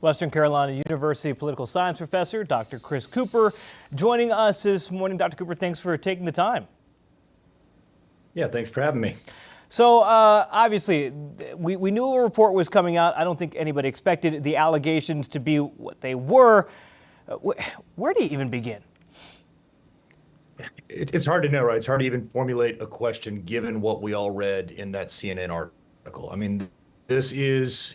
Western Carolina University political science professor, Dr. Chris Cooper, joining us this morning. Dr. Cooper, thanks for taking the time. Yeah, thanks for having me. So obviously, we knew a report was coming out. I don't think anybody expected the allegations to be what they were. Where do you even begin? It's hard to know, right? It's hard to even formulate a question given what we all read in that CNN article. I mean, this is,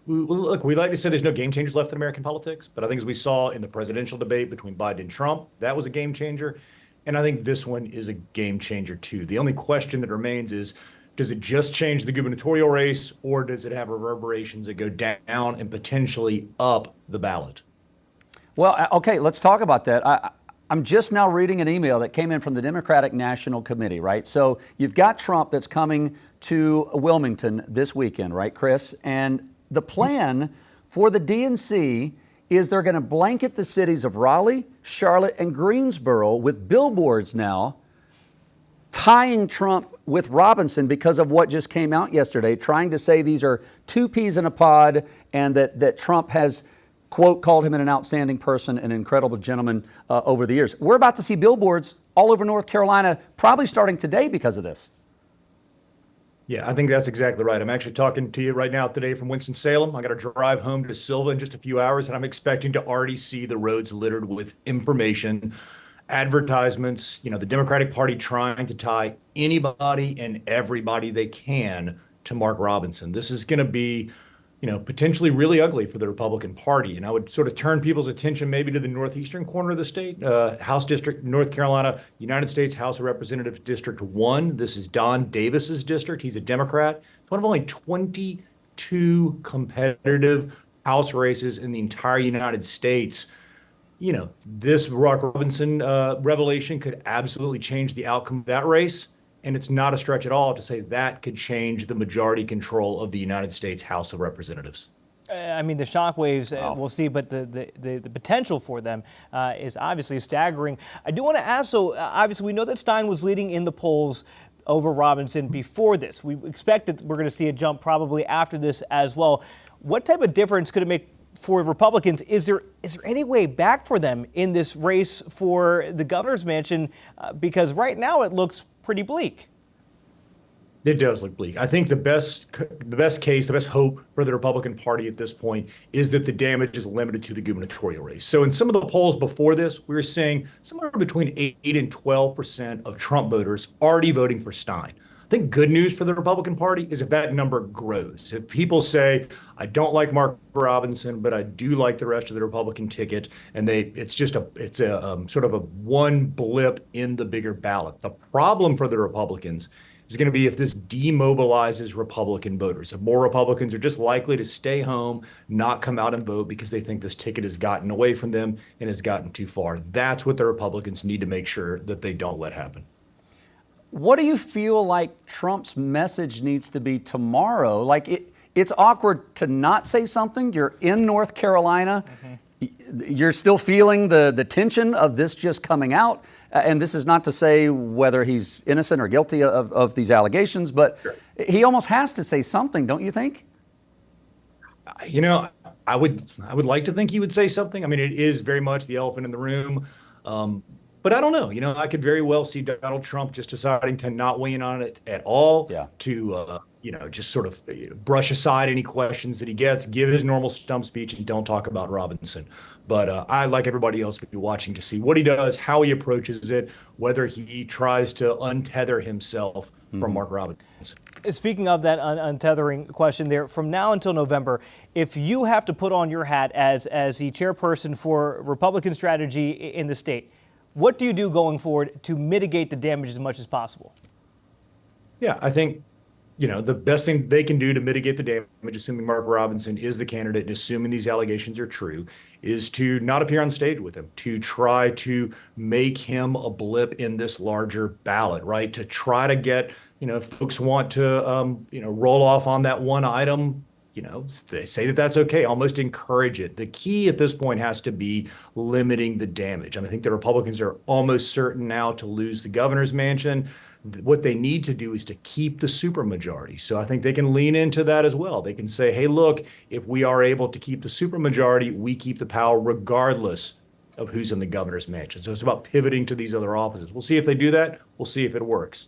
look, we like to say there's no game changers left in American politics, but I think as we saw in the presidential debate between Biden and Trump, that was a game changer. And I think this one is a game changer too. The only question that remains is, does it just change the gubernatorial race, or does it have reverberations that go down and potentially up the ballot? Well, okay, let's talk about that. I'm just now reading an email that came in from the Democratic National Committee, right? So you've got Trump that's coming to Wilmington this weekend, right, Chris? And the plan for the DNC is they're going to blanket the cities of Raleigh, Charlotte, and Greensboro with billboards now tying Trump with Robinson because of what just came out yesterday, trying to say these are two peas in a pod and that Trump has, quote, called him an outstanding person, an incredible gentleman over the years. We're about to see billboards all over North Carolina, probably starting today because of this. Yeah, I think that's exactly right. I'm actually talking to you right now today from Winston-Salem. I got to drive home to Silva in just a few hours, and I'm expecting to already see the roads littered with information, advertisements, the Democratic Party trying to tie anybody and everybody they can to Mark Robinson. This is going to be potentially really ugly for the Republican Party. And I would sort of turn people's attention maybe to the northeastern corner of the state, House District, North Carolina, United States House of Representatives District 1. This is Don Davis's district. He's a Democrat. It's one of only 22 competitive House races in the entire United States. This Mark Robinson revelation could absolutely change the outcome of that race. And it's not a stretch at all to say that could change the majority control of the United States House of Representatives. I mean, the shockwaves, we'll see, but the potential for them is obviously staggering. I do want to ask, so obviously we know that Stein was leading in the polls over Robinson before this. We expect that we're going to see a jump probably after this as well. What type of difference could it make for Republicans? Is there any way back for them in this race for the governor's mansion? Because right now it looks pretty bleak. It does look bleak. I think the best case, the best hope for the Republican Party at this point is that the damage is limited to the gubernatorial race. So in some of the polls before this, we were seeing somewhere between 8 and 12% of Trump voters already voting for Stein. I think good news for the Republican Party is if that number grows. If people say, I don't like Mark Robinson, but I do like the rest of the Republican ticket, and it's a sort of a one blip in the bigger ballot. The problem for the Republicans is going to be if this demobilizes Republican voters. If more Republicans are just likely to stay home, not come out and vote because they think this ticket has gotten away from them and has gotten too far. That's what the Republicans need to make sure that they don't let happen. What do you feel like Trump's message needs to be tomorrow? Like it's awkward to not say something. You're in North Carolina. Mm-hmm. You're still feeling the tension of this just coming out. And this is not to say whether he's innocent or guilty of these allegations, but sure, he almost has to say something, don't you think? I would like to think he would say something. I mean, it is very much the elephant in the room. But I don't know. I could very well see Donald Trump just deciding to not weigh in on it at all, to, just sort of brush aside any questions that he gets, give his normal stump speech, and don't talk about Robinson. But I, like everybody else, would be watching to see what he does, how he approaches it, whether he tries to untether himself from Mark Robinson. Speaking of that untethering question there, from now until November, if you have to put on your hat as the chairperson for Republican strategy in the state, what do you do going forward to mitigate the damage as much as possible? Yeah, I think, the best thing they can do to mitigate the damage, assuming Mark Robinson is the candidate and assuming these allegations are true, is to not appear on stage with him, to try to make him a blip in this larger ballot, right? To try to get, if folks want to, roll off on that one item, they say that that's okay, almost encourage it. The key at this point has to be limiting the damage. I think the Republicans are almost certain now to lose the governor's mansion. What they need to do is to keep the supermajority. So I think they can lean into that as well. They can say, hey, look, if we are able to keep the supermajority, we keep the power regardless of who's in the governor's mansion. So it's about pivoting to these other offices. We'll see if they do that. We'll see if it works.